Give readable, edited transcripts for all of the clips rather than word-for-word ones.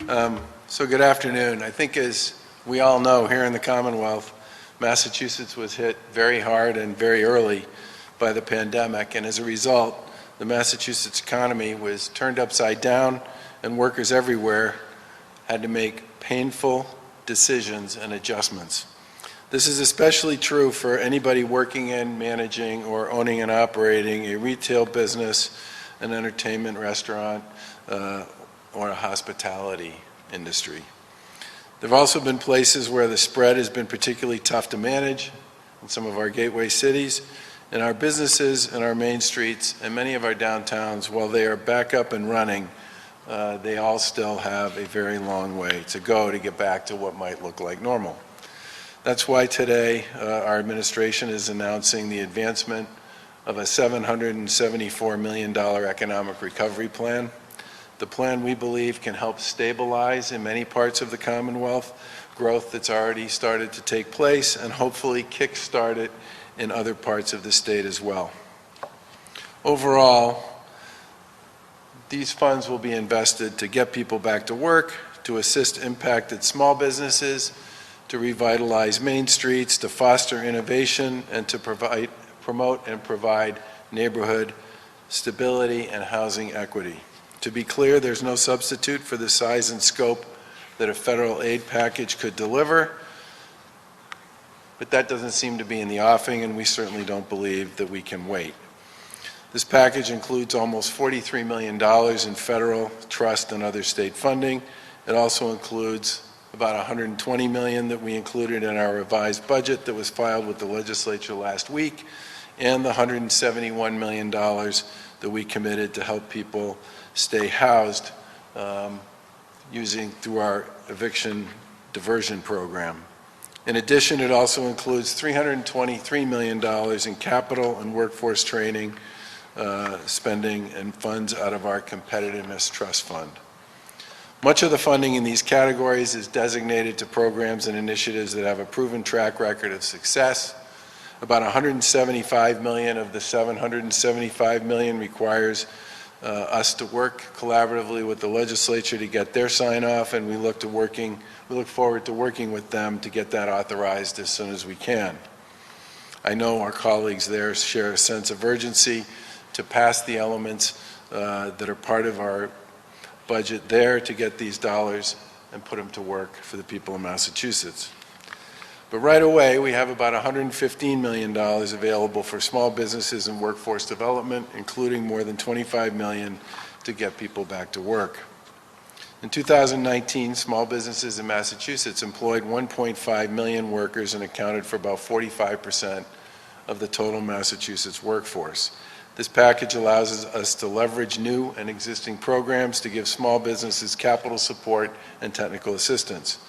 So good afternoon. I think as we all know, here in the Commonwealth, Massachusetts was hit very hard and very early by the pandemic, and as a result, the Massachusetts economy was turned upside down, and workers everywhere had to make painful decisions and adjustments. This is especially true for anybody working in, managing, or owning and operating a retail business, an entertainment restaurant, or a hospitality industry. There have also been places where the spread has been particularly tough to manage in some of our gateway cities, and our businesses and our main streets and many of our downtowns, while they are back up and running, they all still have a very long way to go to get back to what might look like normal. That's why today our administration is announcing the advancement of a $774 million economic recovery plan. The plan, we believe, can help stabilize in many parts of the Commonwealth growth that's already started to take place and hopefully kickstart it in other parts of the state as well. Overall, these funds will be invested to get people back to work, to assist impacted small businesses, to revitalize main streets, to foster innovation, and to promote and provide neighborhood stability and housing equity. To be clear, there's no substitute for the size and scope that a federal aid package could deliver, but that doesn't seem to be in the offing, and we certainly don't believe that we can wait. This package includes almost $43 million in federal, trust, and other state funding. It also includes about $120 million that we included in our revised budget that was filed with the legislature last week, and the $171 million that we committed to help people stay housed through our eviction diversion program. In addition, it also includes $323 million in capital and workforce training spending and funds out of our Competitiveness Trust Fund. Much of the funding in these categories is designated to programs and initiatives that have a proven track record of success. About $175 million of the $775 million requires us to work collaboratively with the legislature to get their sign-off, and we look forward to working with them to get that authorized as soon as we can. I know our colleagues there share a sense of urgency to pass the elements that are part of our budget there to get these dollars and put them to work for the people of Massachusetts. But right away, we have about $115 million available for small businesses and workforce development, including more than $25 million to get people back to work. In 2019, small businesses in Massachusetts employed 1.5 million workers and accounted for about 45% of the total Massachusetts workforce. This package allows us to leverage new and existing programs to give small businesses capital support and technical assistance.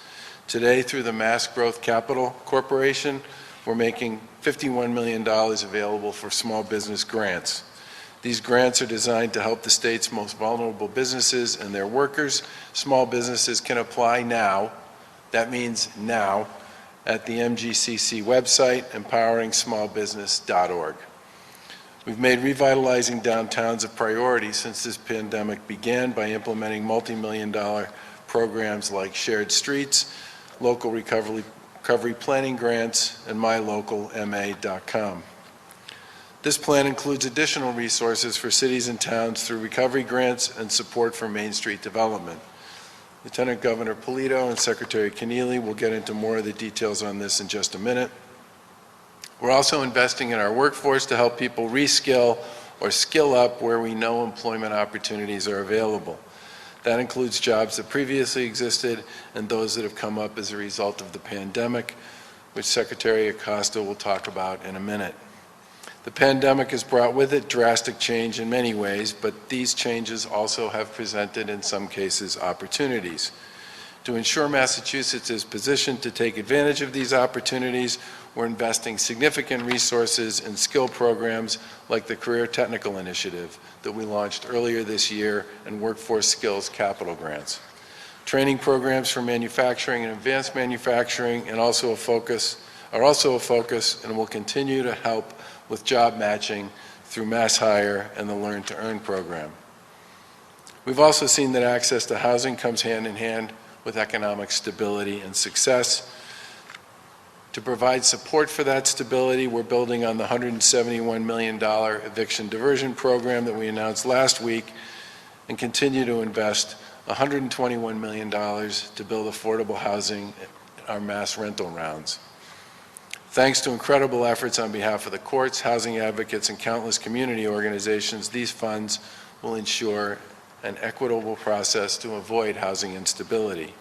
Today, through the Mass Growth Capital Corporation, we're making $51 million available for small business grants. These grants are designed to help the state's most vulnerable businesses and their workers. Small businesses can apply now, that means now, at the MGCC website, empoweringsmallbusiness.org. We've made revitalizing downtowns a priority since this pandemic began by implementing multi-million-dollar programs like Shared Streets, local recovery planning grants, and mylocalma.com. This plan includes additional resources for cities and towns through recovery grants and support for Main Street development. Lieutenant Governor Polito and Secretary Keneally will get into more of the details on this in just a minute. We're also investing in our workforce to help people reskill or skill up where we know employment opportunities are available. That includes jobs that previously existed and those that have come up as a result of the pandemic, which Secretary Acosta will talk about in a minute. The pandemic has brought with it drastic change in many ways, but these changes also have presented, in some cases, opportunities. To ensure Massachusetts is positioned to take advantage of these opportunities, we're investing significant resources in skill programs like the Career Technical Initiative that we launched earlier this year and Workforce Skills Capital Grants. Training programs for manufacturing and advanced manufacturing are also a focus and will continue to help with job matching through Mass Hire and the Learn to Earn program. We've also seen that access to housing comes hand in hand with economic stability and success. To provide support for that stability, we're building on the $171 million eviction diversion program that we announced last week and continue to invest $121 million to build affordable housing in our mass rental rounds. Thanks to incredible efforts on behalf of the courts, housing advocates, and countless community organizations, these funds will ensure an equitable process to avoid housing instability.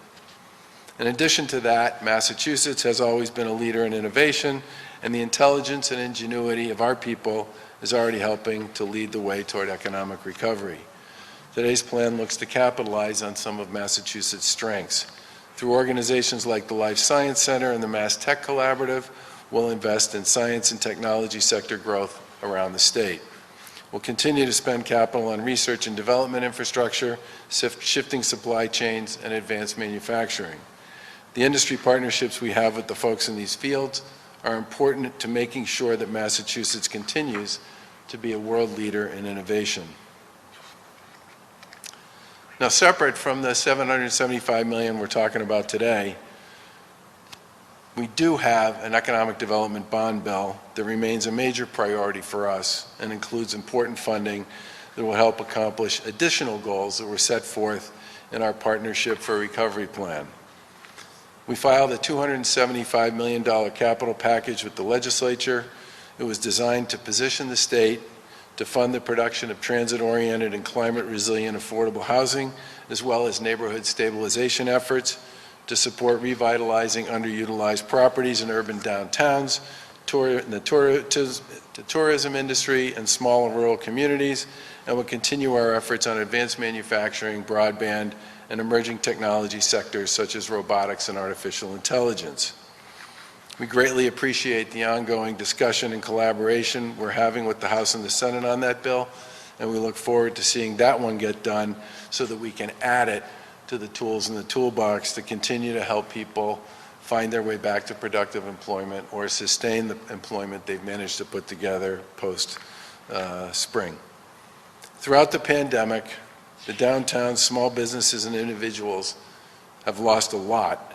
In addition to that, Massachusetts has always been a leader in innovation, and the intelligence and ingenuity of our people is already helping to lead the way toward economic recovery. Today's plan looks to capitalize on some of Massachusetts' strengths. Through organizations like the Life Science Center and the Mass Tech Collaborative, we'll invest in science and technology sector growth around the state. We'll continue to spend capital on research and development infrastructure, shifting supply chains, and advanced manufacturing. The industry partnerships we have with the folks in these fields are important to making sure that Massachusetts continues to be a world leader in innovation. Now, separate from the $775 million we're talking about today, we do have an economic development bond bill that remains a major priority for us and includes important funding that will help accomplish additional goals that were set forth in our Partnership for Recovery plan. We filed a $275 million capital package with the legislature. It was designed to position the state to fund the production of transit-oriented and climate-resilient affordable housing, as well as neighborhood stabilization efforts to support revitalizing underutilized properties in urban downtowns, the tourism industry, and small and rural communities, and will continue our efforts on advanced manufacturing, broadband, and emerging technology sectors such as robotics and artificial intelligence. We greatly appreciate the ongoing discussion and collaboration we're having with the House and the Senate on that bill, and we look forward to seeing that one get done so that we can add it to the tools in the toolbox to continue to help people find their way back to productive employment or sustain the employment they've managed to put together post-spring. Throughout the pandemic, the downtown small businesses and individuals have lost a lot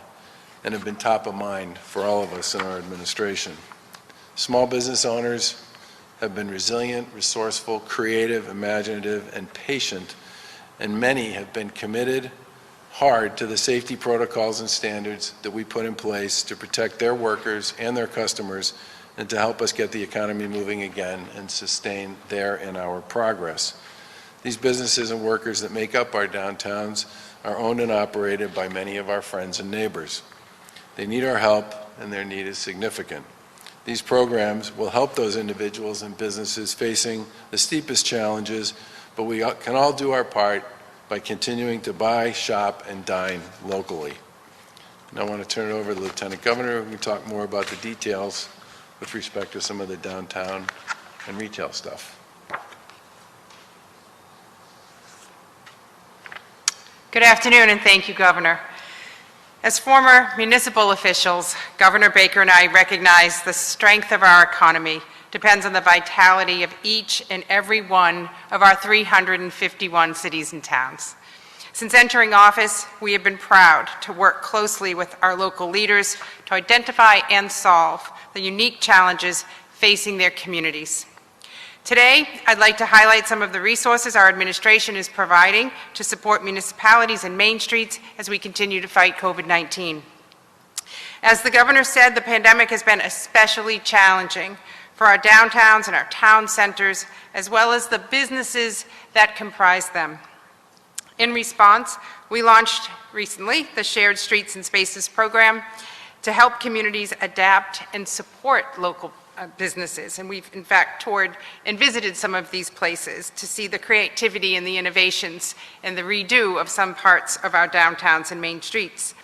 and have been top of mind for all of us in our administration. Small business owners have been resilient, resourceful, creative, imaginative, and patient, and many have been committed hard to the safety protocols and standards that we put in place to protect their workers and their customers and to help us get the economy moving again and sustain their and our progress. These businesses and workers that make up our downtowns are owned and operated by many of our friends and neighbors. They need our help, and their need is significant. These programs will help those individuals and businesses facing the steepest challenges, but we can all do our part by continuing to buy, shop, and dine locally. And I want to turn it over to the Lieutenant Governor who can talk more about the details with respect to some of the downtown and retail stuff. Good afternoon, and thank you, Governor. As former municipal officials, Governor Baker and I recognize the strength of our economy depends on the vitality of each and every one of our 351 cities and towns. Since entering office, we have been proud to work closely with our local leaders to identify and solve the unique challenges facing their communities. Today, I'd like to highlight some of the resources our administration is providing to support municipalities and main streets as we continue to fight COVID-19. As the Governor said, the pandemic has been especially challenging for our downtowns and our town centers, as well as the businesses that comprise them. In response, we launched recently the Shared Streets and Spaces program to help communities adapt and support local businesses, and we've in fact toured and visited some of these places to see the creativity and the innovations and the redo of some parts of our downtowns and main streets.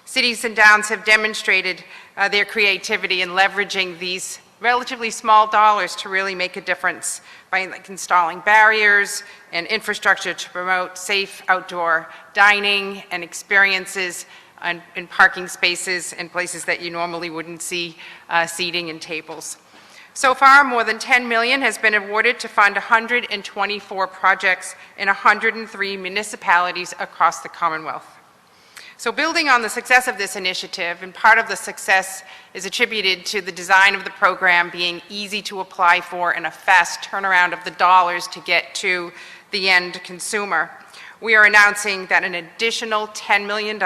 Cities and towns have demonstrated their creativity in leveraging these relatively small dollars to really make a difference by installing barriers and infrastructure to promote safe outdoor dining and experiences in parking spaces and places that you normally wouldn't see seating and tables. So far, more than $10 million has been awarded to fund 124 projects in 103 municipalities across the Commonwealth. So building on the success of this initiative, and part of the success is attributed to the design of the program being easy to apply for and a fast turnaround of the dollars to get to the end consumer, we are announcing that an additional $10 million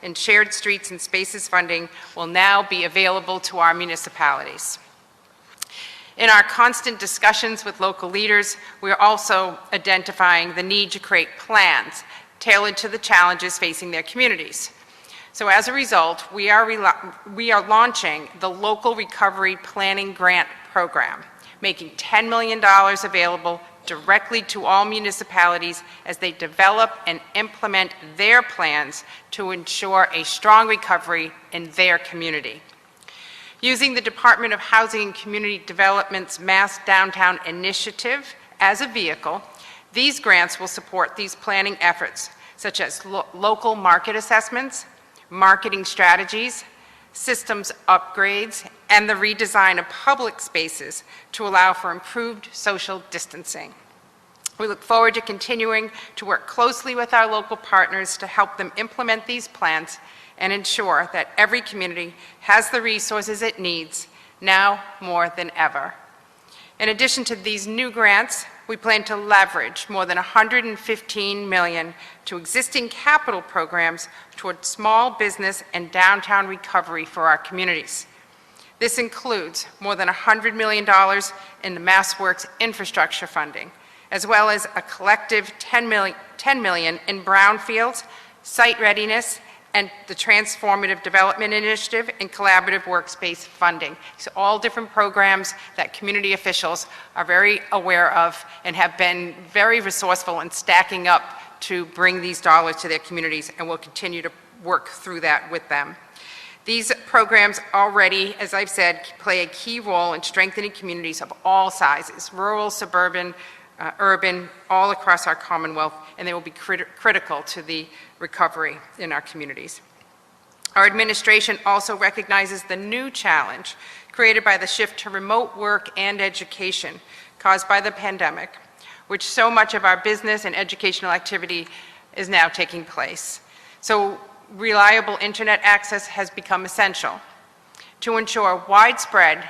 in shared streets and spaces funding will now be available to our municipalities. In our constant discussions with local leaders, we are also identifying the need to create plans tailored to the challenges facing their communities. So as a result, we are launching the Local Recovery Planning Grant Program, making $10 million available directly to all municipalities as they develop and implement their plans to ensure a strong recovery in their community. Using the Department of Housing and Community Development's Mass Downtown Initiative as a vehicle, these grants will support these planning efforts, such as local market assessments, marketing strategies, systems upgrades, and the redesign of public spaces to allow for improved social distancing. We look forward to continuing to work closely with our local partners to help them implement these plans and ensure that every community has the resources it needs now more than ever. In addition to these new grants, we plan to leverage more than $115 million to existing capital programs toward small business and downtown recovery for our communities. This includes more than $100 million in the MassWorks infrastructure funding, as well as a collective $10 million in brownfields, site readiness, and the Transformative Development Initiative and Collaborative Workspace funding. So all different programs that community officials are very aware of and have been very resourceful in stacking up to bring these dollars to their communities, and we'll continue to work through that with them. These programs already, as I've said, play a key role in strengthening communities of all sizes, rural, suburban, urban, all across our Commonwealth, and they will be critical to the recovery in our communities. Our administration also recognizes the new challenge created by the shift to remote work and education caused by the pandemic, which so much of our business and educational activity is now taking place. So reliable internet access has become essential. To ensure widespread,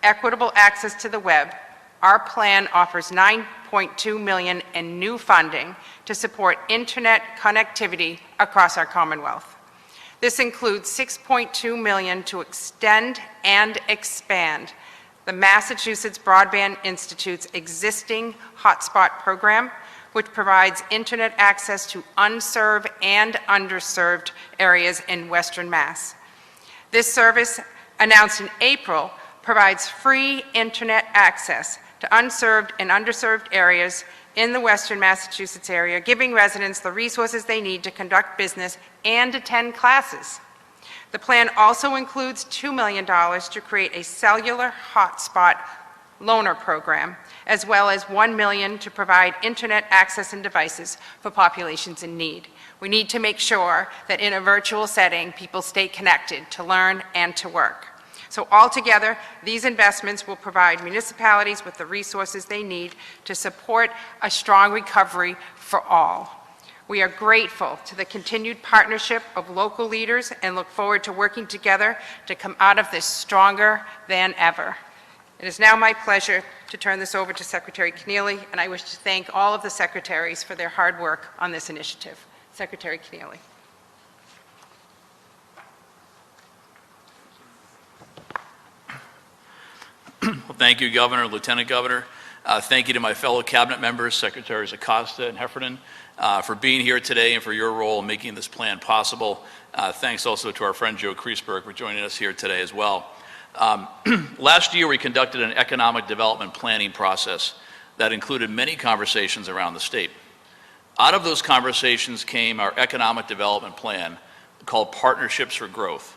equitable access to the web, our plan offers $9.2 million in new funding to support internet connectivity across our Commonwealth. This includes $6.2 million to extend and expand the Massachusetts Broadband Institute's existing hotspot program, which provides internet access to unserved and underserved areas in Western Mass. This service, announced in April, provides free internet access to unserved and underserved areas in the Western Massachusetts area, giving residents the resources they need to conduct business and attend classes. The plan also includes $2 million to create a cellular hotspot loaner program, as well as $1 million to provide internet access and devices for populations in need. We need to make sure that in a virtual setting, people stay connected to learn and to work. So altogether, these investments will provide municipalities with the resources they need to support a strong recovery for all. We are grateful to the continued partnership of local leaders and look forward to working together to come out of this stronger than ever. It is now my pleasure to turn this over to Secretary Keneally, and I wish to thank all of the secretaries for their hard work on this initiative. Secretary Keneally. Well, thank you, Governor, Lieutenant Governor. Thank you to my fellow cabinet members, Secretaries Acosta and Heffernan, for being here today and for your role in making this plan possible. Thanks also to our friend Joe Kreisberg for joining us here today as well. Last year, we conducted an economic development planning process that included many conversations around the state. Out of those conversations came our economic development plan called Partnerships for Growth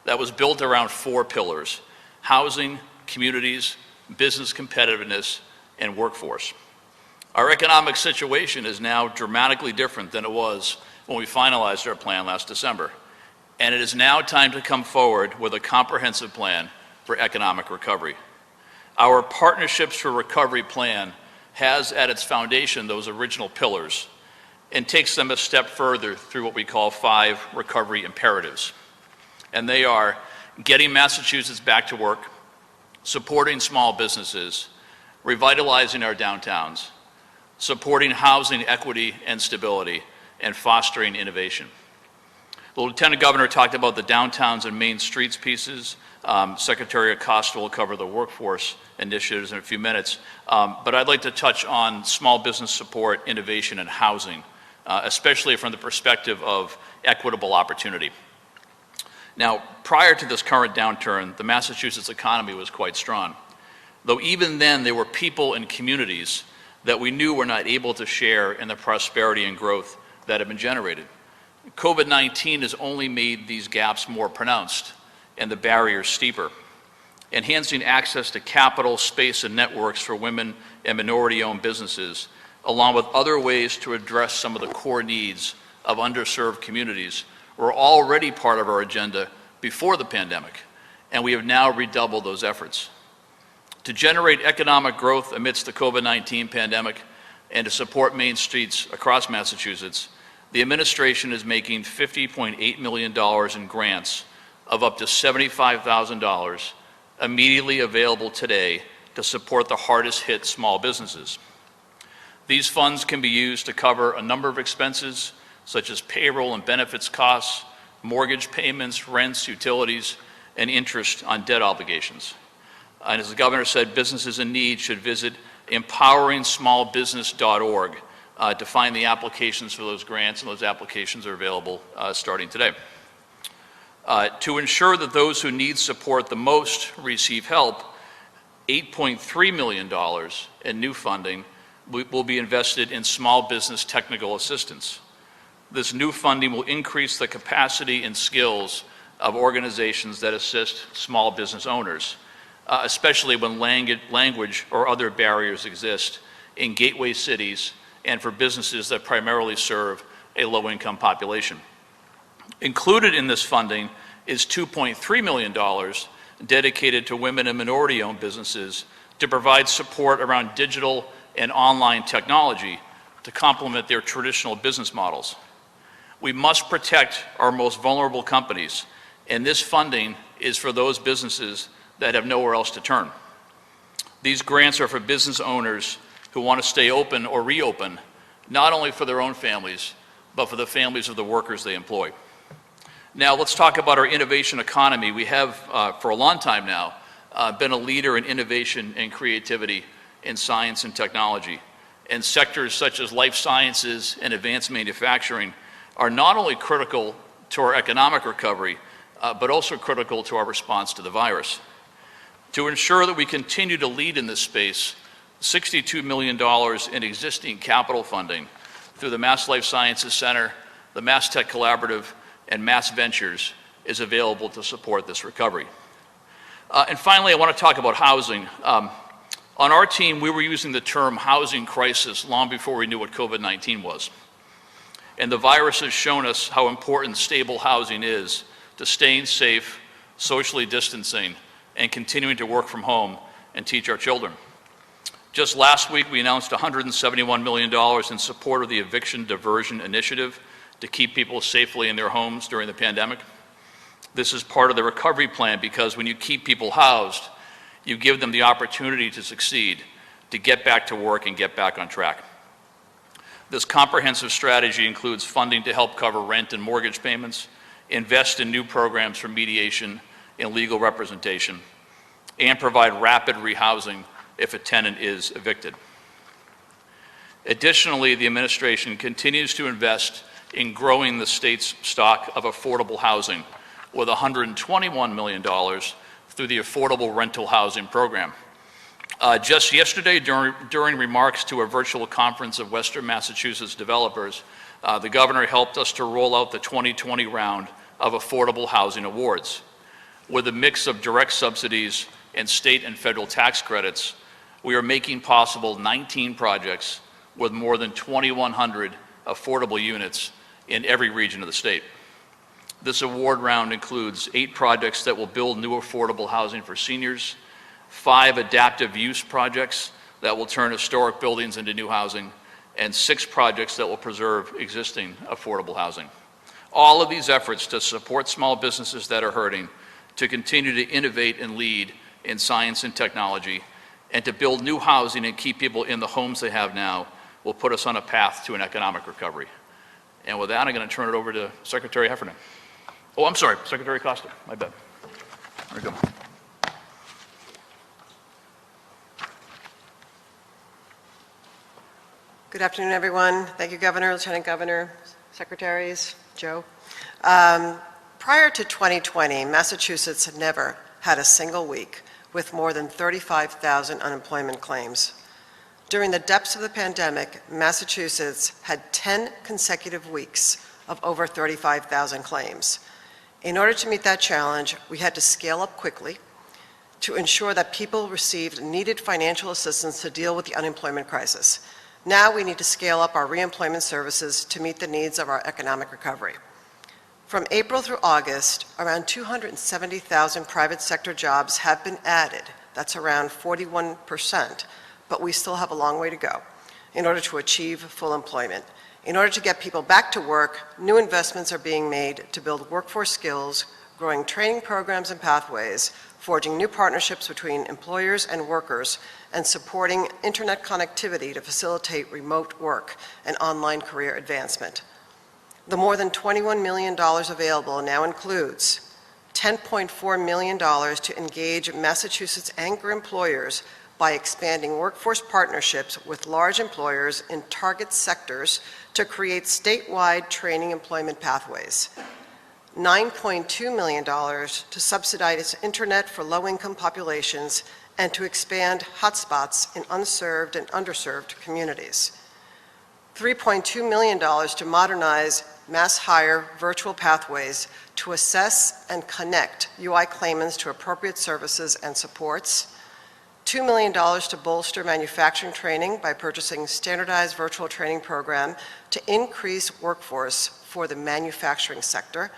that was built around 4 pillars: housing, communities, business competitiveness, and workforce. Our economic situation is now dramatically different than it was when we finalized our plan last December, and it is now time to come forward with a comprehensive plan for economic recovery. Our Partnerships for Recovery plan has at its foundation those original pillars and takes them a step further through what we call 5 recovery imperatives. And they are getting Massachusetts back to work, supporting small businesses, revitalizing our downtowns, supporting housing equity and stability, and fostering innovation. The Lieutenant Governor talked about the downtowns and main streets pieces. Secretary Acosta will cover the workforce initiatives in a few minutes. But I'd like to touch on small business support, innovation, and housing, especially from the perspective of equitable opportunity. Now, prior to this current downturn, the Massachusetts economy was quite strong. Though even then, there were people and communities that we knew were not able to share in the prosperity and growth that had been generated. COVID-19 has only made these gaps more pronounced and the barriers steeper. Enhancing access to capital, space, and networks for women and minority-owned businesses, along with other ways to address some of the core needs of underserved communities, were already part of our agenda before the pandemic, and we have now redoubled those efforts. To generate economic growth amidst the COVID-19 pandemic and to support main streets across Massachusetts, the administration is making $50.8 million in grants of up to $75,000 immediately available today to support the hardest hit small businesses. These funds can be used to cover a number of expenses such as payroll and benefits costs, mortgage payments, rents, utilities, and interest on debt obligations. And as the governor said, businesses in need should visit empoweringsmallbusiness.org to find the applications for those grants, and those applications are available starting today. To ensure that those who need support the most receive help, $8.3 million in new funding will be invested in small business technical assistance. This new funding will increase the capacity and skills of organizations that assist small business owners, especially when language or other barriers exist in gateway cities and for businesses that primarily serve a low-income population. Included in this funding is $2.3 million dedicated to women and minority-owned businesses to provide support around digital and online technology to complement their traditional business models. We must protect our most vulnerable companies, and this funding is for those businesses that have nowhere else to turn. These grants are for business owners who want to stay open or reopen, not only for their own families, but for the families of the workers they employ. Now, let's talk about our innovation economy. We have, for a long time now, been a leader in innovation and creativity in science and technology. And sectors such as life sciences and advanced manufacturing are not only critical to our economic recovery, but also critical to our response to the virus. To ensure that we continue to lead in this space, $62 million in existing capital funding through the Mass Life Sciences Center, the Mass Tech Collaborative, and Mass Ventures is available to support this recovery. And finally, I want to talk about housing. On our team, we were using the term housing crisis long before we knew what COVID-19 was. And the virus has shown us how important stable housing is to staying safe, socially distancing, and continuing to work from home and teach our children. Just last week, we announced $171 million in support of the Eviction Diversion Initiative to keep people safely in their homes during the pandemic. This is part of the recovery plan because when you keep people housed, you give them the opportunity to succeed, to get back to work and get back on track. This comprehensive strategy includes funding to help cover rent and mortgage payments, invest in new programs for mediation and legal representation, and provide rapid rehousing if a tenant is evicted. Additionally, the administration continues to invest in growing the state's stock of affordable housing with $121 million through the Affordable Rental Housing Program. Just yesterday, during remarks to a virtual conference of Western Massachusetts developers, the governor helped us to roll out the 2020 round of affordable housing awards. With a mix of direct subsidies and state and federal tax credits, we are making possible 19 projects with more than 2,100 affordable units in every region of the state. This award round includes 8 projects that will build new affordable housing for seniors, 5 adaptive use projects that will turn historic buildings into new housing, and 6 projects that will preserve existing affordable housing. All of these efforts to support small businesses that are hurting, to continue to innovate and lead in science and technology, and to build new housing and keep people in the homes they have now will put us on a path to an economic recovery. And with that, I'm going to turn it over to Secretary Heffernan. Oh, I'm sorry, Secretary Costa, my bad. There we go. Good afternoon, everyone. Thank you, Governor, Lieutenant Governor, Secretaries, Joe. Prior to 2020, Massachusetts had never had a single week with more than 35,000 unemployment claims. During the depths of the pandemic, Massachusetts had 10 consecutive weeks of over 35,000 claims. In order to meet that challenge, we had to scale up quickly to ensure that people received needed financial assistance to deal with the unemployment crisis. Now we need to scale up our reemployment services to meet the needs of our economic recovery. From April through August, around 270,000 private sector jobs have been added. That's around 41%, but we still have a long way to go in order to achieve full employment. In order to get people back to work, new investments are being made to build workforce skills, growing training programs and pathways, forging new partnerships between employers and workers, and supporting internet connectivity to facilitate remote work and online career advancement. The more than $21 million available now includes $10.4 million to engage Massachusetts anchor employers by expanding workforce partnerships with large employers in target sectors to create statewide training employment pathways. $9.2 million to subsidize internet for low-income populations and to expand hotspots in unserved and underserved communities. $3.2 million to modernize MassHire virtual pathways to assess and connect UI claimants to appropriate services and supports. $2 million to bolster manufacturing training by purchasing standardized virtual training program to increase workforce for the manufacturing sector.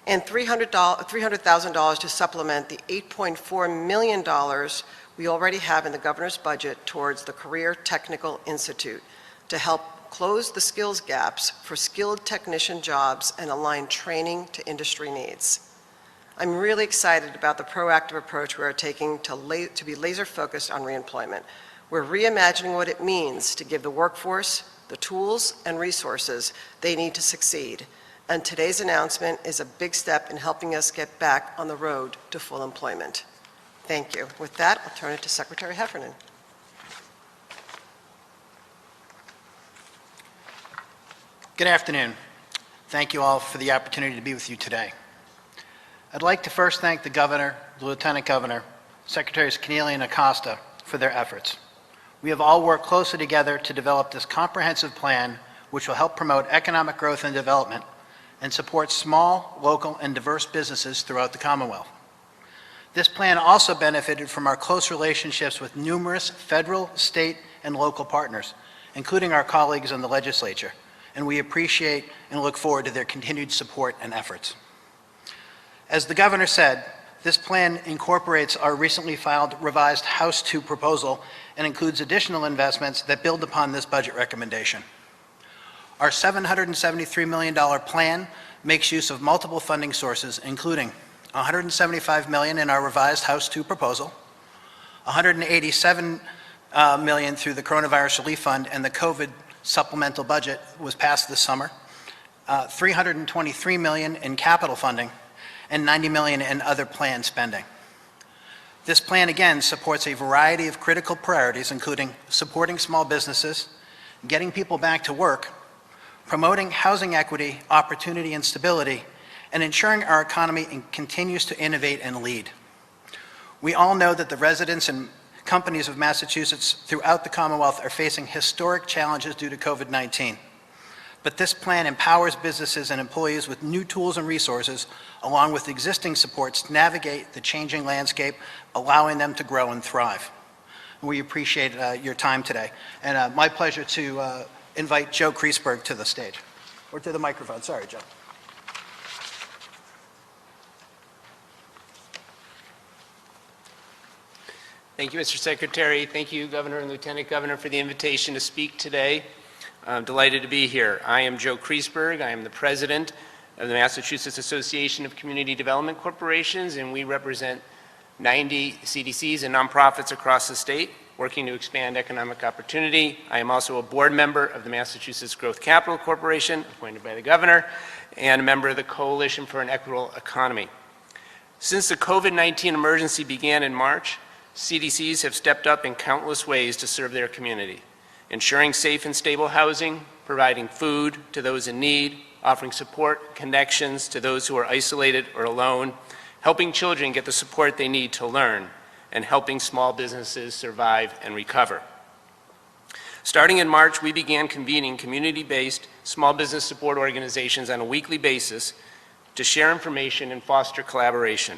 And $300,000 to supplement the $8.4 million we already have in the governor's budget towards the Career Technical Institute to help close the skills gaps for skilled technician jobs and align training to industry needs. I'm really excited about the proactive approach we are taking to be laser focused on reemployment. We're reimagining what it means to give the workforce the tools and resources they need to succeed. And today's announcement is a big step in helping us get back on the road to full employment. Thank you. With that, I'll turn it to Secretary Heffernan. Good afternoon. Thank you all for the opportunity to be with you today. I'd like to first thank the Governor, the Lieutenant Governor, Secretaries Keneally and Acosta for their efforts. We have all worked closely together to develop this comprehensive plan which will help promote economic growth and development and support small, local, and diverse businesses throughout the Commonwealth. This plan also benefited from our close relationships with numerous federal, state, and local partners, including our colleagues in the legislature, and we appreciate and look forward to their continued support and efforts. As the Governor said, this plan incorporates our recently filed revised House 2 proposal and includes additional investments that build upon this budget recommendation. Our $773 million plan makes use of multiple funding sources, including $175 million in our revised House 2 proposal, $187 million through the Coronavirus Relief Fund, and the COVID supplemental budget was passed this summer, $323 million in capital funding, and $90 million in other planned spending. This plan again supports a variety of critical priorities, including supporting small businesses, getting people back to work, promoting housing equity, opportunity, and stability, and ensuring our economy continues to innovate and lead. We all know that the residents and companies of Massachusetts throughout the Commonwealth are facing historic challenges due to COVID-19. But this plan empowers businesses and employees with new tools and resources, along with existing supports to navigate the changing landscape, allowing them to grow and thrive. We appreciate your time today. And my pleasure to invite Joe Kreisberg to the stage, or to the microphone. Sorry, Joe. Thank you, Mr. Secretary. Thank you, Governor and Lieutenant Governor, for the invitation to speak today. I'm delighted to be here. I am Joe Kreisberg. I am the president of the Massachusetts Association of Community Development Corporations, and we represent 90 CDCs and nonprofits across the state working to expand economic opportunity. I am also a board member of the Massachusetts Growth Capital Corporation, appointed by the governor, and a member of the Coalition for an Equitable Economy. Since the COVID-19 emergency began in March, CDCs have stepped up in countless ways to serve their community, ensuring safe and stable housing, providing food to those in need, offering support, connections to those who are isolated or alone, helping children get the support they need to learn, and helping small businesses survive and recover. Starting in March, we began convening community-based small business support organizations on a weekly basis to share information and foster collaboration.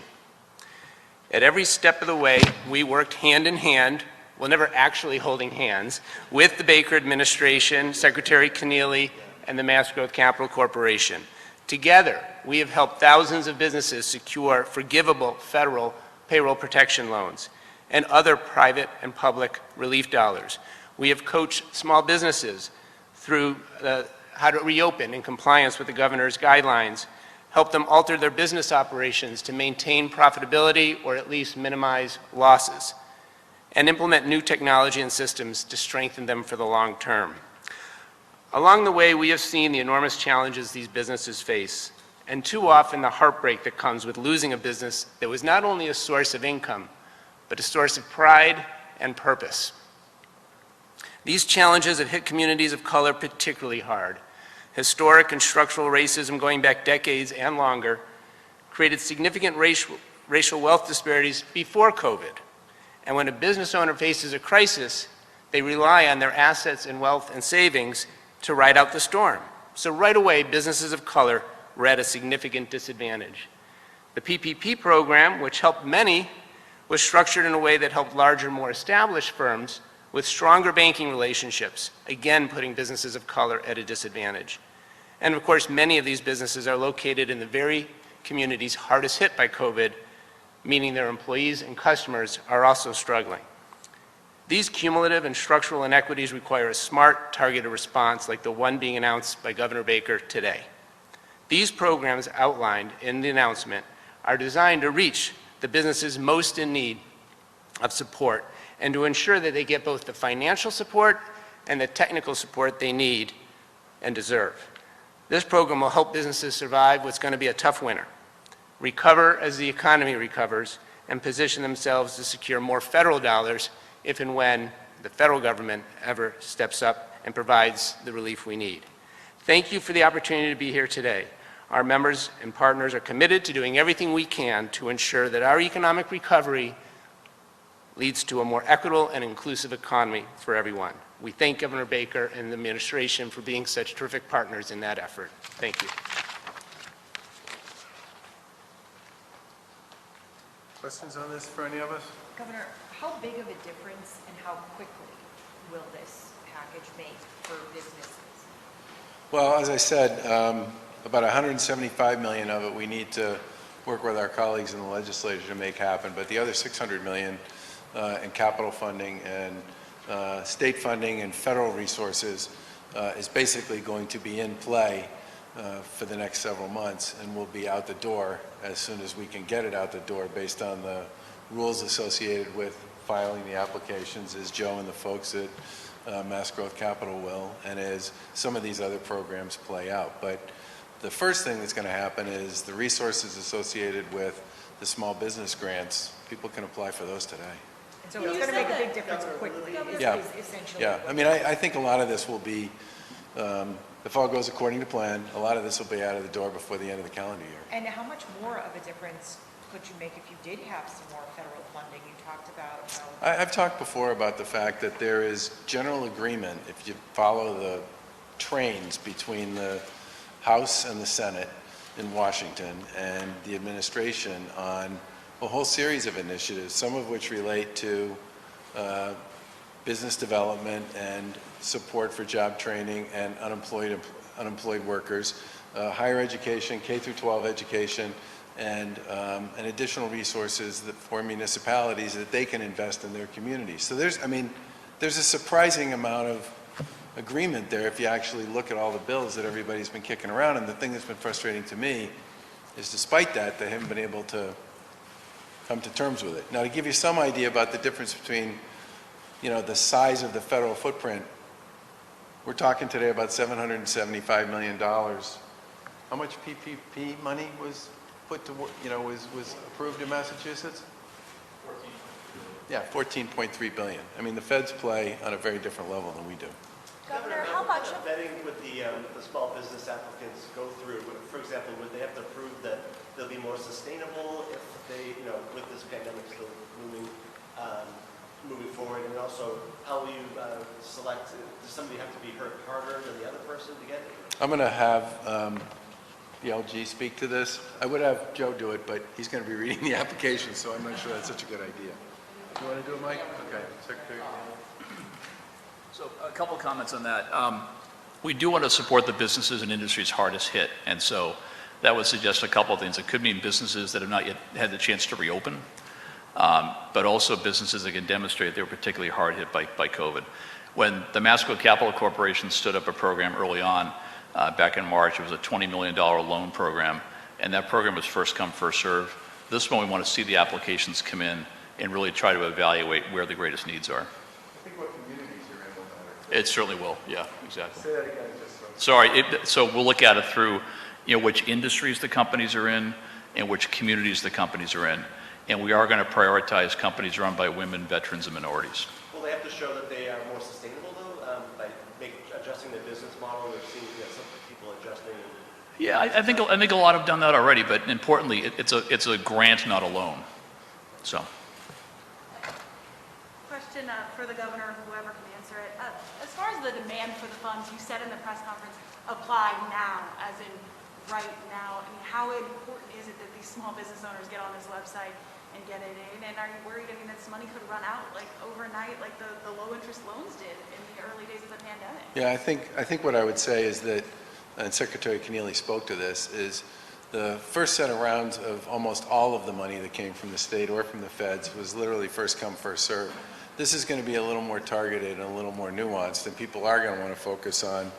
At every step of the way, we worked hand in hand, well, never actually holding hands, with the Baker administration, Secretary Keneally, and the Mass Growth Capital Corporation. Together, we have helped thousands of businesses secure forgivable federal payroll protection loans and other private and public relief dollars. We have coached small businesses through how to reopen in compliance with the governor's guidelines, help them alter their business operations to maintain profitability or at least minimize losses, and implement new technology and systems to strengthen them for the long term. Along the way, we have seen the enormous challenges these businesses face, and too often the heartbreak that comes with losing a business that was not only a source of income, but a source of pride and purpose. These challenges have hit communities of color particularly hard. Historic and structural racism going back decades and longer created significant racial wealth disparities before COVID. And when a business owner faces a crisis, they rely on their assets and wealth and savings to ride out the storm. So right away, businesses of color were at a significant disadvantage. The PPP program, which helped many, was structured in a way that helped larger, more established firms with stronger banking relationships, again putting businesses of color at a disadvantage. And of course, many of these businesses are located in the very communities hardest hit by COVID, meaning their employees and customers are also struggling. These cumulative and structural inequities require a smart, targeted response like the one being announced by Governor Baker today. These programs outlined in the announcement are designed to reach the businesses most in need of support and to ensure that they get both the financial support and the technical support they need and deserve. This program will help businesses survive what's going to be a tough winter, recover as the economy recovers, and position themselves to secure more federal dollars if and when the federal government ever steps up and provides the relief we need. Thank you for the opportunity to be here today. Our members and partners are committed to doing everything we can to ensure that our economic recovery leads to a more equitable and inclusive economy for everyone. We thank Governor Baker and the administration for being such terrific partners in that effort. Thank you. Questions on this for any of us? Governor, how big of a difference and how quickly will this package make for businesses? Well, as I said, about 175 million of it we need to work with our colleagues in the legislature to make happen, but the other 600 million in capital funding and state funding and federal resources is basically going to be in play for the next several months and will be out the door as soon as we can get it out the door based on the rules associated with filing the applications, as Joe and the folks at Mass Growth Capital will, and as some of these other programs play out. But the first thing that's going to happen is the resources associated with the small business grants, people can apply for those today. And so it's going to make a big difference quickly, Yeah. is essentially. Yeah, I mean, I think a lot of this will be, if all goes according to plan, a lot of this will be out of the door before the end of the calendar year. And how much more of a difference could you make if you did have some more federal funding? You talked about how. I've talked before about the fact that there is general agreement, if you follow the trains between the House and the Senate in Washington and the administration on a whole series of initiatives, some of which relate to business development and support for job training and unemployed workers, higher education, K through 12 education, and additional resources for municipalities that they can invest in their communities. So there's a surprising amount of agreement there if you actually look at all the bills that everybody's been kicking around. And the thing that's been frustrating to me is despite that, they haven't been able to come to terms with it. Now, to give you some idea about the difference between, the size of the federal footprint, we're talking today about $775 million. How much PPP money was put to work, was approved in Massachusetts? 14. Yeah, 14.3 billion. I mean, the feds play on a very different level than we do. Governor, how much of... Vetting would the small business applicants go through? For example, would they have to prove that they'll be more sustainable if they, with this pandemic still moving forward? And also, how will you select, does somebody have to be hurt harder than the other person to get it? I'm going to have the LG speak to this. I would have Joe do it, but he's going to be reading the application, so I'm not sure that's such a good idea. Do you want to do it, Mike? Okay, Secretary. So a couple comments on that. We do want to support the businesses and industries hardest hit, and so that would suggest a couple of things. It could mean businesses that have not yet had the chance to reopen, but also businesses that can demonstrate they were particularly hard hit by COVID. When the Masco Capital Corporation stood up a program early on, back in March, it was a $20 million loan program, and that program was first come, first serve. This one, we want to see the applications come in and really try to evaluate where the greatest needs are. I think what communities you're in will matter. It certainly will, yeah, exactly. Say that again, just so. Sorry, so we'll look at it through, which industries the companies are in and which communities the companies are in. And we are going to prioritize companies run by women, veterans, and minorities. Will they have to show that they are more sustainable, though, by adjusting their business model? We've seen some people adjusting. Yeah, I think a lot have done that already, but importantly, it's a grant, not a loan. So. Question for the governor, whoever can answer it. As far as the demand for the funds, you said in the press conference, apply now, as in right now. I mean, how important is it that these small business owners get on this website and get it in? And are you worried, that this money could run out like overnight, like the low interest loans did in the early days of the pandemic? Yeah, I think what I would say is that, and Secretary Keneally spoke to this, is the first set of rounds of almost all of the money that came from the state or from the feds was literally first come, first serve. This is going to be a little more targeted and a little more nuanced, and people are going to want to focus on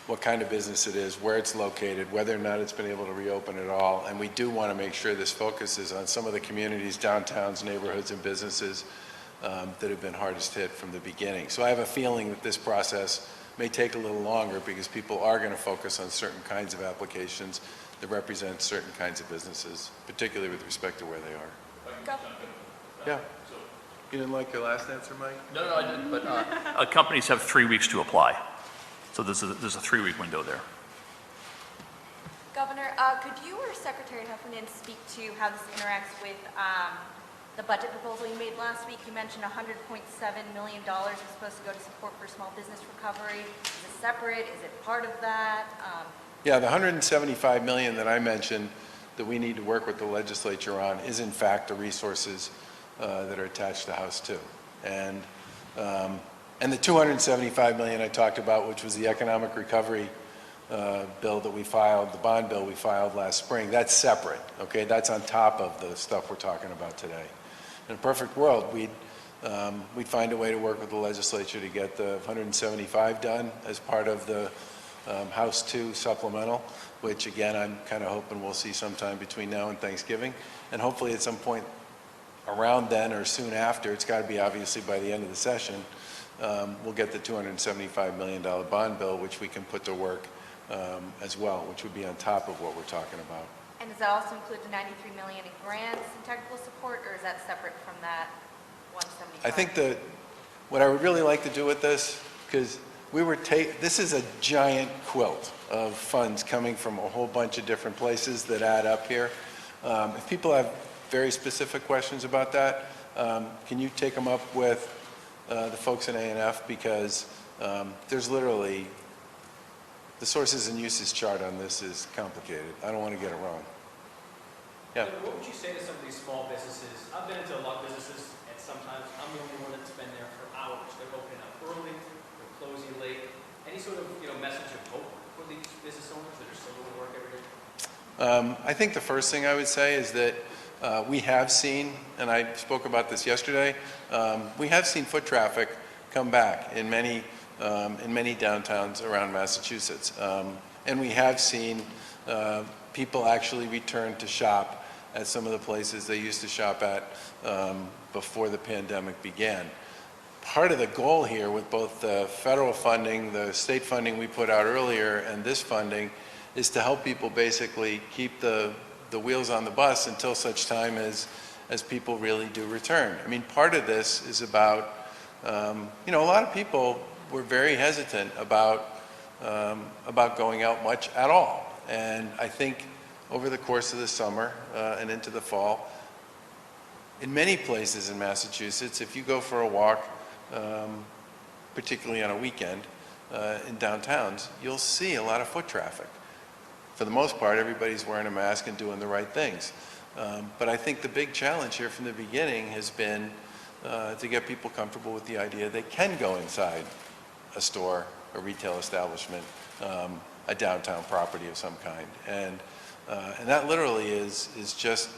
what kind of business it is, where it's located, whether or not it's been able to reopen at all. And we do want to make sure this focuses on some of the communities, downtowns, neighborhoods, and businesses that have been hardest hit from the beginning. So I have a feeling that this process may take a little longer because people are going to focus on certain kinds of applications that represent certain kinds of businesses, particularly with respect to where they are. Yeah. You didn't like your last answer, Mike? No, I didn't, but companies have 3 weeks to apply. So there's a 3-week window there. Governor, could you or Secretary Heffernan speak to how this interacts with the budget proposal you made last week? You mentioned $100.7 million is supposed to go to support for small business recovery. Is it separate? Is it part of that? Yeah, the $175 million that I mentioned that we need to work with the legislature on is in fact the resources that are attached to House 2. And the $275 million I talked about, which was the economic recovery bill that we filed, the bond bill we filed last spring, that's separate, okay? That's on top of the stuff we're talking about today. In a perfect world, we'd find a way to work with the legislature to get the 175 done as part of the House 2 supplemental, which again, I'm kind of hoping we'll see sometime between now and Thanksgiving. And hopefully at some point around then or soon after, it's got to be obviously by the end of the session, we'll get the $275 million bond bill, which we can put to work as well, which would be on top of what we're talking about. And does that also include the $93 million in grants and technical support, or is that separate from that 175? I think what I would really like to do with this, because this is a giant quilt of funds coming from a whole bunch of different places that add up here. If people have very specific questions about that, can you take them up with the folks in A&F, because there's literally, the sources and uses chart on this is complicated. I don't want to get it wrong. Yeah. What would you say to some of these small businesses? I've been into a lot of businesses, and sometimes I'm the only one that's been there for hours. They're opening up early, they're closing late. Any sort of message of hope for these business owners that are still going to work every day? I think the first thing I would say is that we have seen, and I spoke about this yesterday, we have seen foot traffic come back in many downtowns around Massachusetts. And we have seen people actually return to shop at some of the places they used to shop at before the pandemic began. Part of the goal here with both the federal funding, the state funding we put out earlier, and this funding is to help people basically keep the wheels on the bus until such time as people really do return. I mean, part of this is about, you know, a lot of people were very hesitant about going out much at all. And I think over the course of the summer and into the fall, in many places in Massachusetts, if you go for a walk, particularly on a weekend in downtowns, you'll see a lot of foot traffic. For the most part, everybody's wearing a mask and doing the right things. But I think the big challenge here from the beginning has been to get people comfortable with the idea they can go inside a store, a retail establishment, a downtown property of some kind. And that literally is just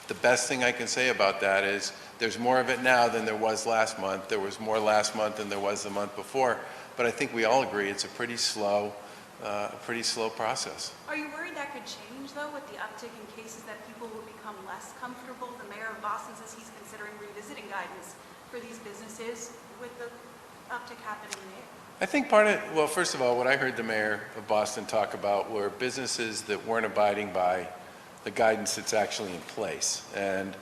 the best thing I can say about that is there's more of it now than there was last month. There was more last month than there was the month before. But I think we all agree it's a pretty slow process. Are you worried that could change, though, with the uptick in cases, that people will become less comfortable? The mayor of Boston says he's considering revisiting guidance for these businesses with the uptick happening there. I think well, first of all, what I heard the mayor of Boston talk about were businesses that weren't abiding by the guidance that's actually in place. And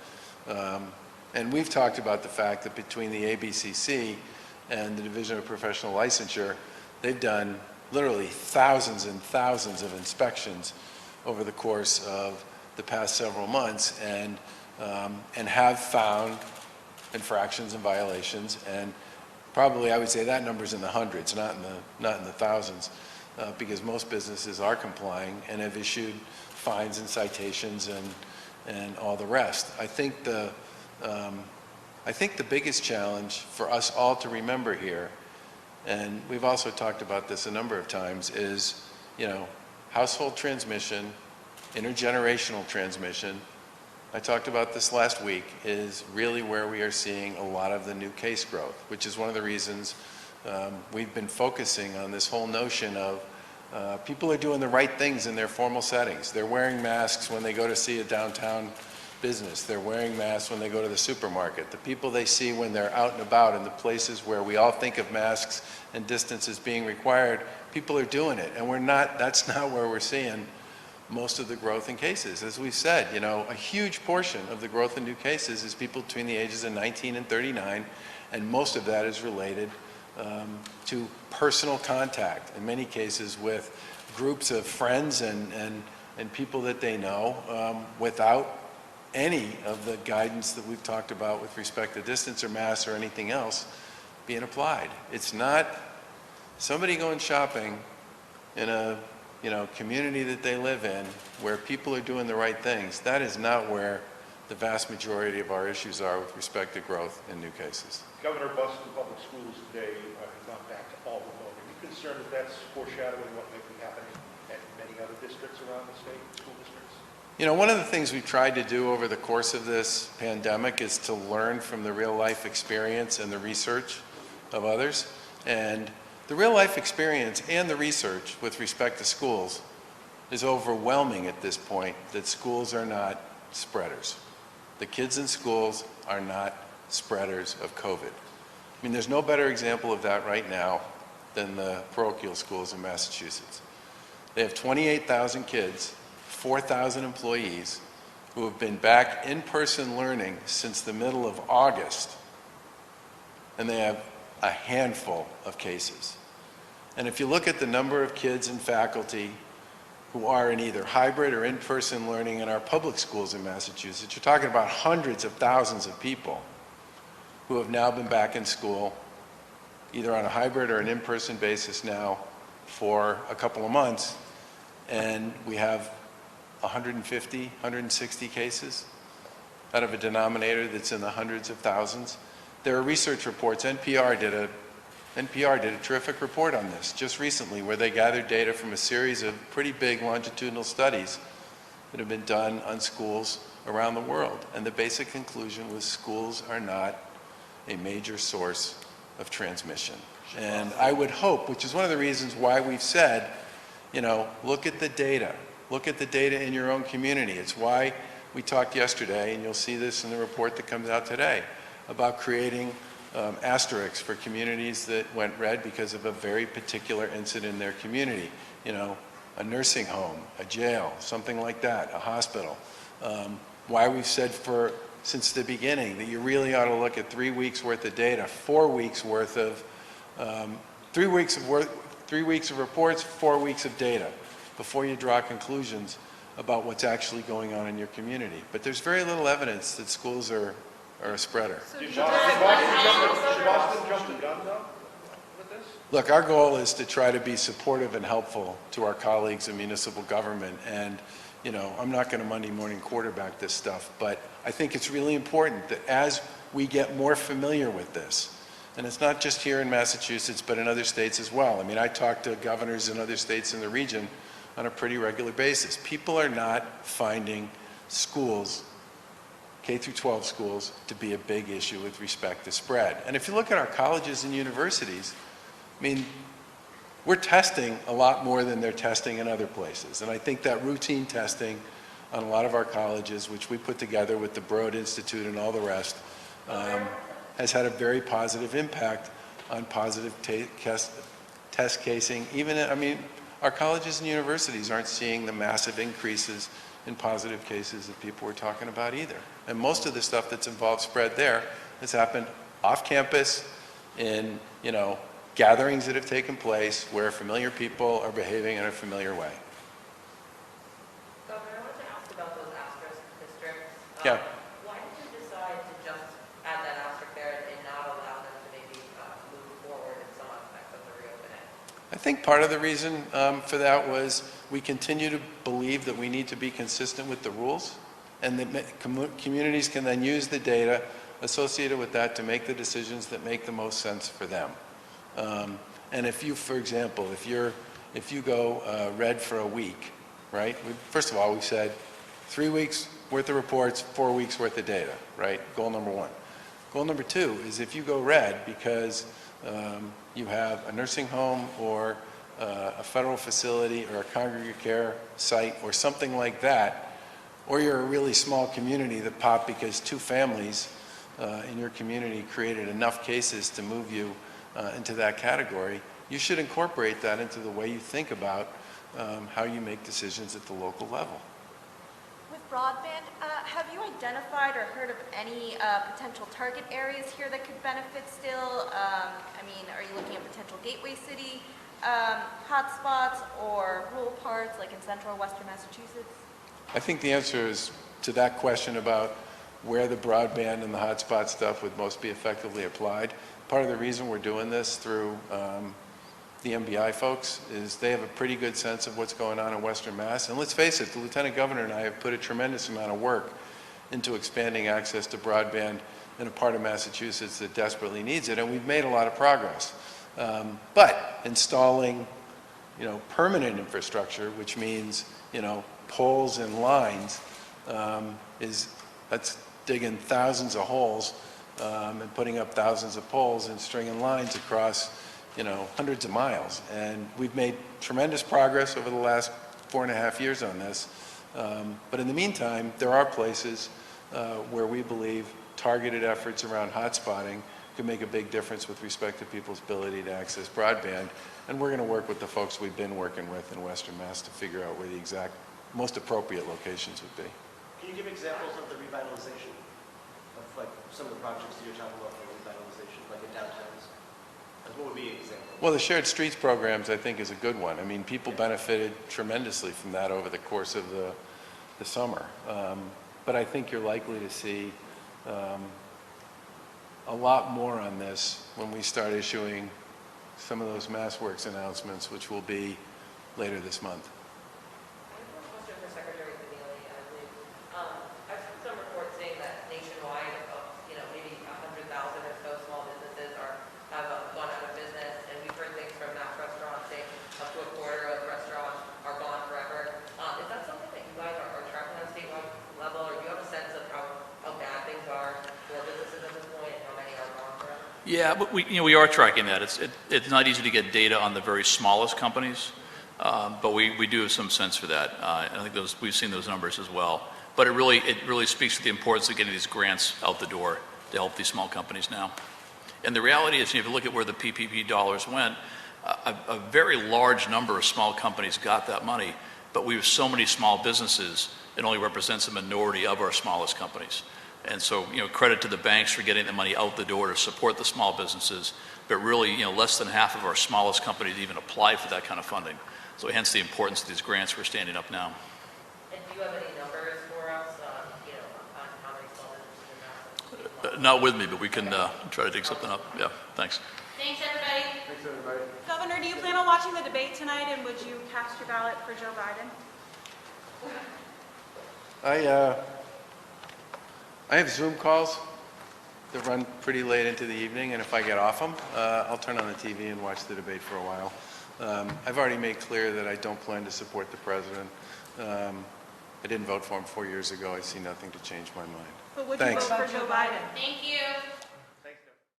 we've talked about the fact that between the ABCC and the Division of Professional Licensure, they've done literally thousands and thousands of inspections over the course of the past several months and have found infractions and violations. And probably I would say that number's in the hundreds, not in the thousands, because most businesses are complying and have issued fines and citations and all the rest. I think the biggest challenge for us all to remember here, and we've also talked about this a number of times, is, you know, household transmission, intergenerational transmission. I talked about this last week, is really where we are seeing a lot of the new case growth, which is one of the reasons we've been focusing on this whole notion of people are doing the right things in their formal settings. They're wearing masks when they go to see a downtown business. They're wearing masks when they go to the supermarket. The people they see when they're out and about in the places where we all think of masks and distance as being required, people are doing it. And that's not where we're seeing most of the growth in cases. As we've said, you know, a huge portion of the growth in new cases is people between the ages of 19 and 39, and most of that is related to personal contact, in many cases with groups of friends and people that they know, without any of the guidance that we've talked about with respect to distance or masks or anything else being applied. It's not somebody going shopping in a community that they live in where people are doing the right things. That is not where the vast majority of our issues are with respect to growth in new cases. Governor, Boston Public Schools today have gone back to all remote. Are you concerned that that's foreshadowing what might be happening at many other districts around the state, school districts? You know, one of the things we've tried to do over the course of this pandemic is to learn from the real life experience and the research of others. And the real life experience and the research with respect to schools is overwhelming at this point that schools are not spreaders. The kids in schools are not spreaders of COVID. I mean, there's no better example of that right now than the parochial schools in Massachusetts. They have 28,000 kids, 4,000 employees who have been back in-person learning since the middle of August, and they have a handful of cases. And if you look at the number of kids and faculty who are in either hybrid or in-person learning in our public schools in Massachusetts, you're talking about hundreds of thousands of people who have now been back in school, either on a hybrid or an in-person basis now for a couple of months, and we have 150, 160 cases out of a denominator that's in the hundreds of thousands. There are research reports. NPR did a terrific report on this just recently, where they gathered data from a series of pretty big longitudinal studies that have been done on schools around the world. And the basic conclusion was schools are not a major source of transmission. And I would hope, which is one of the reasons why we've said, look at the data. Look at the data in your own community. It's why we talked yesterday, and you'll see this in the report that comes out today, about creating asterisks for communities that went red because of a very particular incident in their community. A nursing home, a jail, something like that, a hospital. Why we've said since the beginning that you really ought to look at 3 weeks worth of data, 4 weeks worth of, 3 weeks of reports, 4 weeks of data before you draw conclusions about what's actually going on in your community. But there's very little evidence that schools are a spreader. Should Boston jump the gun, though, with this? Look, our goal is to try to be supportive and helpful to our colleagues in municipal government. And, I'm not going to Monday morning quarterback this stuff, but I think it's really important that as we get more familiar with this, and it's not just here in Massachusetts, but in other states as well. I mean, I talk to governors in other states in the region on a pretty regular basis. People are not finding schools, K through 12 schools, to be a big issue with respect to spread. And if you look at our colleges and universities, I mean, we're testing a lot more than they're testing in other places. And I think that routine testing on a lot of our colleges, which we put together with the Broad Institute and all the rest, has had a very positive impact on positive test casing. Our colleges and universities aren't seeing the massive increases in positive cases that people were talking about either. And most of the stuff that's involved spread there has happened off campus in, gatherings that have taken place where familiar people are behaving in a familiar way. Governor, I wanted to ask about those asterisk districts. Yeah. Why did you decide to just add that asterisk there and not allow them to maybe move forward in some aspects of the reopening? I think part of the reason for that was we continue to believe that we need to be consistent with the rules, and that communities can then use the data associated with that to make the decisions that make the most sense for them. And if you, for example, if you go red for a week, right? First of all, we said 3 weeks worth of reports, 4 weeks worth of data, right? Goal number one. Goal number two is if you go red because you have a nursing home or a federal facility or a congregate care site or something like that, or you're a really small community that popped because 2 families in your community created enough cases to move you into that category, you should incorporate that into the way you think about how you make decisions at the local level. With broadband, have you identified or heard of any potential target areas here that could benefit still? Are you looking at potential gateway city hotspots or rural parts like in central or western Massachusetts? I think the answer is to that question about where the broadband and the hotspot stuff would most be effectively applied. Part of the reason we're doing this through the MBI folks is they have a pretty good sense of what's going on in Western Mass. And let's face it, the Lieutenant Governor and I have put a tremendous amount of work into expanding access to broadband in a part of Massachusetts that desperately needs it, and we've made a lot of progress. But installing, permanent infrastructure, which means, poles and lines, that's digging thousands of holes and putting up thousands of poles and stringing lines across, hundreds of miles. And we've made tremendous progress over the last 4.5 years on this. But in the meantime, there are places where we believe targeted efforts around hotspotting could make a big difference with respect to people's ability to access broadband. And we're going to work with the folks we've been working with in Western Mass to figure out where the exact most appropriate locations would be. Can you give examples of the revitalization of some of the projects that you're talking about for revitalization, like in downtowns? What would be an example? Well, the shared streets programs, I think, is a good one. People benefited tremendously from that over the course of the summer. But I think you're likely to see a lot more on this when we start issuing some of those MassWorks announcements, which will be later this month. I have one question for Secretary Keneally, I believe. I've seen some reports saying that nationwide, maybe 100,000 or so small businesses have gone out of business, and we've heard things from Mass Restaurants saying up to a quarter of restaurants are gone forever. Is that something that you guys are tracking Yeah, but we are tracking that. It's not easy to get data on the very smallest companies, but we do have some sense for that. I think we've seen those numbers as well. But it really speaks to the importance of getting these grants out the door to help these small companies now. And the reality is, if you look at where the PPP dollars went, a very large number of small companies got that money, but we have so many small businesses, it only represents a minority of our smallest companies. And so, credit to the banks for getting the money out the door to support the small businesses, but really, less than half of our smallest companies even apply for that kind of funding. So hence the importance of these grants we're standing up now. And do you have any numbers for us, on how many small businesses are now? Not with me, but we can try to dig something up. Yeah, thanks. Thanks, everybody. Governor, do you plan on watching the debate tonight, and would you cast your ballot for Joe Biden? I have Zoom calls that run pretty late into the evening, and if I get off them, I'll turn on the TV and watch the debate for a while. I've already made clear that I don't plan to support the president. I didn't vote for him 4 years ago. I see nothing to change my mind. But would Thanks. you vote for Joe Biden? Thank you.